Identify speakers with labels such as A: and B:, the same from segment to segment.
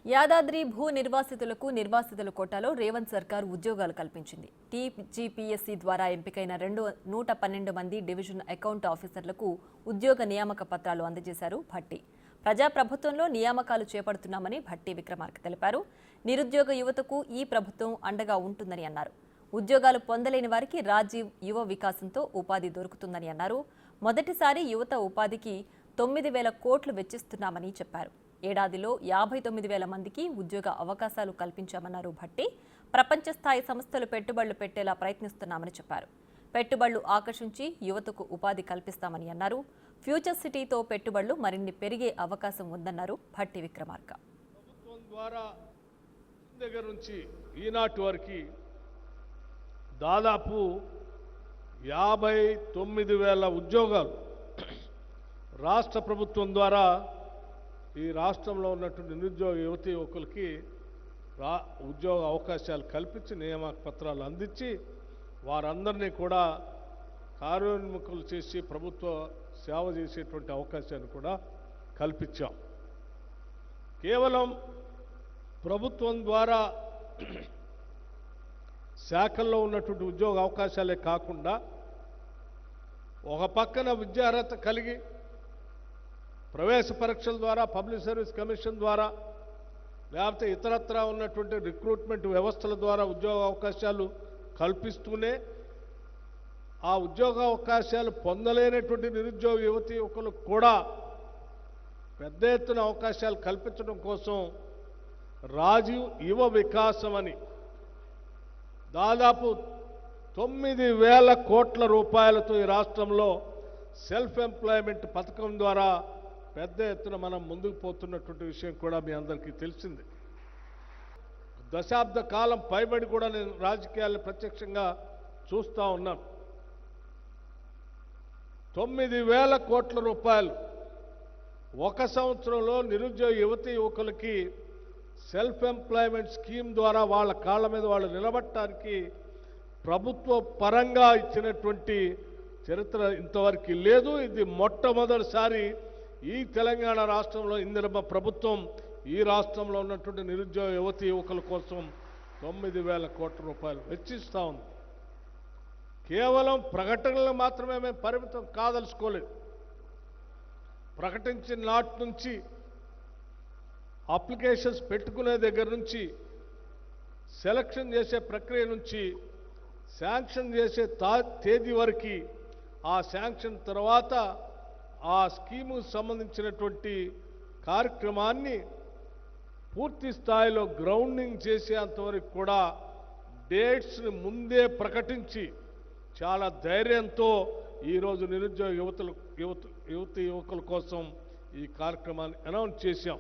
A: యాదాద్రి భూ నిర్వాసితులకు నిర్వాసితుల కోటాలో రేవంత్ సర్కార్ ఉద్యోగాలు కల్పించింది. టీజీపీఎస్సీ ద్వారా ఎంపికైన 112 మంది డివిజన్ అకౌంట్ ఆఫీసర్లకు ఉద్యోగ నియామక పత్రాలు అందజేశారు భట్టి. ప్రజాప్రభుత్వంలో నియామకాలు చేపడుతున్నామని భట్టి విక్రమార్క తెలిపారు. నిరుద్యోగ యువతకు ఈ ప్రభుత్వం అండగా ఉంటుందని అన్నారు. ఉద్యోగాలు పొందలేని వారికి రాజీవ్ యువ వికాసంతో ఉపాధి దొరుకుతుందని అన్నారు. మొదటిసారి యువత ఉపాధికి 9,000 కోట్లు వెచ్చిస్తున్నామని చెప్పారు. ఏడాదిలో 59,000 మందికి ఉద్యోగ అవకాశాలు కల్పించామన్నారు భట్టి. ప్రపంచ స్థాయి సంస్థలు పెట్టుబడులు పెట్టేలా ప్రయత్నిస్తున్నామని చెప్పారు. పెట్టుబడులు ఆకర్షించి యువతకు ఉపాధి కల్పిస్తామని అన్నారు. ఫ్యూచర్ సిటీతో పెట్టుబడులు మరిన్ని పెరిగే అవకాశం ఉందన్నారు భట్టి విక్రమార్క.
B: ప్రభుత్వం ద్వారా దగ్గర నుంచి ఈనాటి వరకు దాదాపు 59,000 ఉద్యోగాలు రాష్ట్ర ప్రభుత్వం ద్వారా ఈ రాష్ట్రంలో ఉన్నటువంటి నిరుద్యోగ యువతీ యువకులకి ఉద్యోగ అవకాశాలు కల్పించి నియామక పత్రాలు అందించి వారందరినీ కూడా కార్యోన్ముఖులు చేసి ప్రభుత్వ సేవ చేసేటువంటి అవకాశాన్ని కూడా కల్పించాం. కేవలం ప్రభుత్వం ద్వారా శాఖల్లో ఉన్నటువంటి ఉద్యోగ అవకాశాలే కాకుండా ఒక పక్కన విద్యార్హత కలిగి ప్రవేశ పరీక్షల ద్వారా పబ్లిక్ సర్వీస్ కమిషన్ ద్వారా లేకపోతే ఇతరత్రా ఉన్నటువంటి రిక్రూట్మెంట్ వ్యవస్థల ద్వారా ఉద్యోగ అవకాశాలు కల్పిస్తూనే ఆ ఉద్యోగ అవకాశాలు పొందలేనటువంటి నిరుద్యోగ యువతీ యువకులకు కూడా పెద్ద ఎత్తున అవకాశాలు కల్పించడం కోసం రాజీవ్ యువ వికాసం అని దాదాపు 9,000 కోట్ల రూపాయలతో ఈ రాష్ట్రంలో సెల్ఫ్ ఎంప్లాయ్మెంట్ పథకం ద్వారా పెద్ద ఎత్తున మనం ముందుకు పోతున్నటువంటి విషయం కూడా మీ అందరికీ తెలిసింది. దశాబ్ద కాలం పైబడి కూడా నేను రాజకీయాలను ప్రత్యక్షంగా చూస్తూ ఉన్నాను. 9,000 కోట్ల రూపాయలు ఒక సంవత్సరంలో నిరుద్యోగ యువతీ యువకులకి సెల్ఫ్ ఎంప్లాయ్మెంట్ స్కీమ్ ద్వారా వాళ్ళ కాళ్ళ మీద వాళ్ళు నిలబడటానికి ప్రభుత్వ పరంగా ఇచ్చినటువంటి చరిత్ర ఇంతవరకు లేదు. ఇది మొట్టమొదటిసారి ఈ తెలంగాణ రాష్ట్రంలో ఇందిరమ్మ ప్రభుత్వం ఈ రాష్ట్రంలో ఉన్నటువంటి నిరుద్యోగ యువతీ యువకుల కోసం 9,000 కోట్ల రూపాయలు వెచ్చిస్తూ ఉంది. కేవలం ప్రకటనలు మాత్రమే మేము పరిమితం కాదలుచుకోలేదు. ప్రకటించిన నాటి నుంచి అప్లికేషన్స్ పెట్టుకునే దగ్గర నుంచి సెలక్షన్ చేసే ప్రక్రియ నుంచి శాంక్షన్ చేసే తేదీ వరకు ఆ శాంక్షన్ తర్వాత ఆ స్కీముకు సంబంధించినటువంటి కార్యక్రమాన్ని పూర్తి స్థాయిలో గ్రౌండింగ్ చేసేంతవరకు కూడా డేట్స్ని ముందే ప్రకటించి చాలా ధైర్యంతో ఈరోజు నిరుద్యోగ యువతీ యువకుల కోసం ఈ కార్యక్రమాన్ని అనౌన్స్ చేశాం.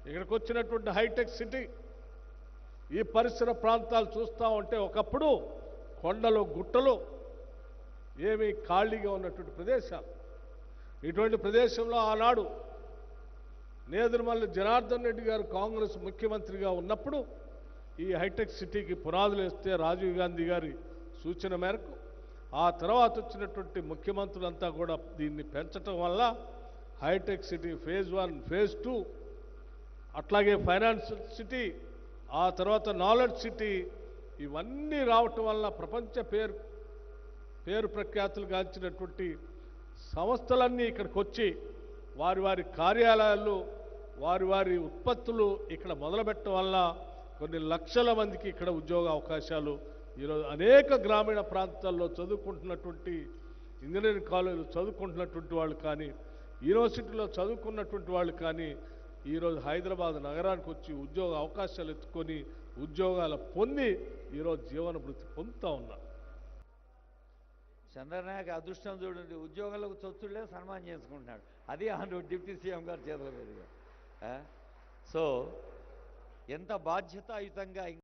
B: ఇక్కడికి వచ్చినటువంటి హైటెక్ సిటీ ఈ పరిసర ప్రాంతాలు చూస్తూ ఉంటే ఒకప్పుడు కొండలు గుట్టలు ఏమీ ఖాళీగా ఉన్నటువంటి ప్రదేశాలు. ఇటువంటి ప్రదేశంలో ఆనాడు నేదురుమల్లి జనార్దన్ రెడ్డి గారు కాంగ్రెస్ ముఖ్యమంత్రిగా ఉన్నప్పుడు ఈ హైటెక్ సిటీకి పునాదులు వేస్తే రాజీవ్ గాంధీ గారి సూచన మేరకు ఆ తర్వాత వచ్చినటువంటి ముఖ్యమంత్రులంతా కూడా దీన్ని పెంచటం వల్ల హైటెక్ సిటీ ఫేజ్ 1 ఫేజ్ 2 అట్లాగే ఫైనాన్షియల్ సిటీ ఆ తర్వాత నాలెడ్జ్ సిటీ ఇవన్నీ రావటం వల్ల ప్రపంచ పేరు ప్రఖ్యాతులు గాంచినటువంటి సంస్థలన్నీ ఇక్కడికి వచ్చి వారి వారి కార్యాలయాలు వారి ఉత్పత్తులు ఇక్కడ మొదలుపెట్టడం వల్ల కొన్ని లక్షల మందికి ఇక్కడ ఉద్యోగ అవకాశాలు ఈరోజు అనేక గ్రామీణ ప్రాంతాల్లో చదువుకుంటున్నటువంటి ఇంజనీరింగ్ కాలేజీలు చదువుకుంటున్నటువంటి వాళ్ళు కానీ యూనివర్సిటీలో చదువుకున్నటువంటి వాళ్ళు కానీ ఈరోజు హైదరాబాద్ నగరానికి వచ్చి ఉద్యోగ అవకాశాలు ఎత్తుకొని ఉద్యోగాలు పొంది ఈరోజు జీవన భృతి పొందుతూ ఉన్నారు.
C: చంద్రనాయక్ అదృష్టం చూడండి, ఉద్యోగాలకు చొచ్చులే సన్మానం చేసుకుంటున్నాడు. అది ఆంధ్ర డిప్యూటీ సీఎం గారు చేతుల మీదుగా. సో ఎంత బాధ్యతాయుతంగా